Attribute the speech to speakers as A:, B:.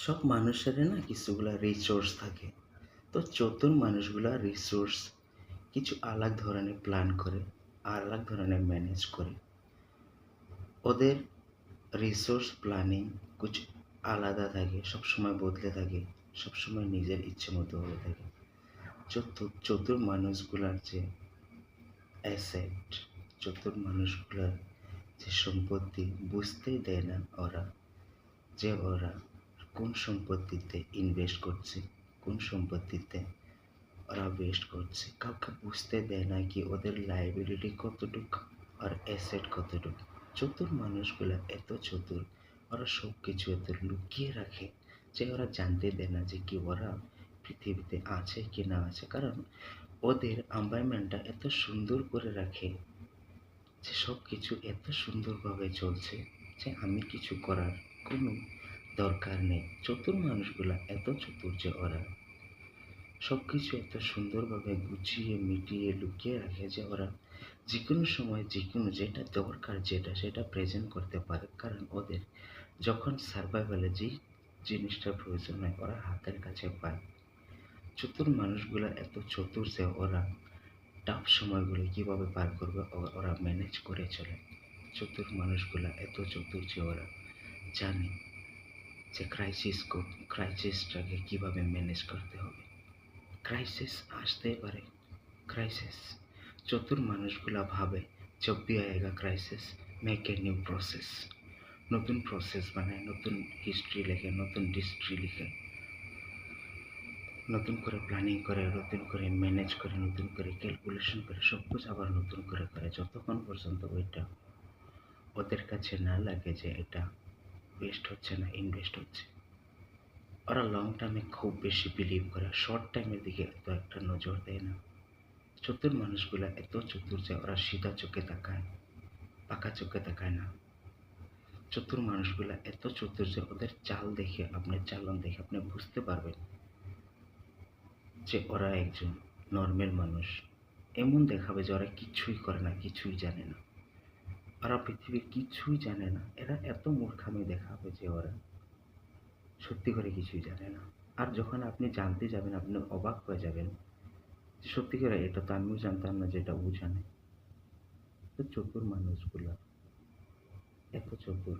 A: সব মানুষেরই না কিছুগুলা রিসোর্স থাকে। তো চতুর মানুষগুলা রিসোর্স কিছু আলাগ ধরনের প্ল্যান করে, আলাগ ধরনের ম্যানেজ করে। ওদের রিসোর্স প্ল্যানিং কিছু আলাদা থাকে, সবসময় বদলে থাকে, সবসময় নিজের ইচ্ছে মতো হয়ে থাকে। চতুর মানুষগুলার যে অ্যাসেট, চতুর মানুষগুলার যে সম্পত্তি বুঝতেই দেয় না ওরা, যে ওরা কোন সম্পত্তিতে ইনভেস্ট করছে, কোন সম্পত্তিতে ওরা ওয়েস্ট করছে। কাউকে বুঝতে দেয় না কি ওদের লায়াবিলিটি কতটুকু আর অ্যাসেট কতটুকু। চতুর মানুষগুলা এত চতুর, ওরা সব কিছু এত লুকিয়ে রাখে যে ওরা জানতে দেয় না যে কি ওরা পৃথিবীতে আছে কি না আছে। কারণ ওদের এনভায়রনমেন্টটা এত সুন্দর করে রাখে যে সব কিছু এত সুন্দরভাবে চলছে যে আমি কিছু করার কোনো দরকার নেই। চতুর মানুষগুলা এত চতুর যে ওরা সব কিছু এত সুন্দরভাবে গুছিয়ে মিটিয়ে লুকিয়ে রাখে যে ওরা যে কোনো সময় যে কোনো যেটা দরকার সেটা প্রেজেন্ট করতে পারে। কারণ ওদের যখন সার্ভাইভালে যেই জিনিসটার প্রয়োজন হয় ওরা হাতের কাছে পায়। চতুর মানুষগুলা এত চতুর যে ওরা টাফ সময়গুলো কীভাবে পার করবে ওরা ম্যানেজ করে চলে। চতুর মানুষগুলা এত চতুর যে ওরা জানে যে ক্রাইসিসটাকে কীভাবে ম্যানেজ করতে হবে। ক্রাইসিস আসতেই পারে, ক্রাইসিস চতুর মানুষগুলা ভাবে जब भी आएगा crisis make a new process, নতুন প্রসেস বানায়, নতুন হিস্ট্রি লেখে, নতুন ডিস্ট্রি লিখে, নতুন করে প্ল্যানিং করে, নতুন করে ম্যানেজ করে, নতুন করে ক্যালকুলেশন করে, সব কিছু আবার নতুন করে করে যতক্ষণ পর্যন্ত ওইটা ওদের কাছে না লাগে যে এটা ওয়েস্ট হচ্ছে না ইনভেস্ট হচ্ছে। ওরা লং টার্মে খুব বেশি বিলিভ করে, শর্ট টাইমের দিকে এত একটা নজর দেয় না। চতুর মানুষগুলা এত চতুর যে ওরা সিধা চোখে তাকায়, পাকা চোখে তাকায় না। চতুর মানুষগুলা এত চতুর যে ওদের চাল দেখে, আপনার চালন দেখে আপনি বুঝতে পারবেন যে ওরা একজন নর্মাল মানুষ। এমন দেখাবে যে ওরা কিছুই করে না, কিছুই জানে না, ওরা পৃথিবীর কিছুই জানে না। এরা এত মূর্খামি দেখাবে যে ওরা সত্যি করে কিছুই জানে না। আর যখন আপনি জানতে যাবেন আপনি অবাক হয়ে যাবেন যে সত্যি করে এটা তো আমিও জানতাম না যেটা ও জানে। তো চতুর মানুষগুলা এত চতুর।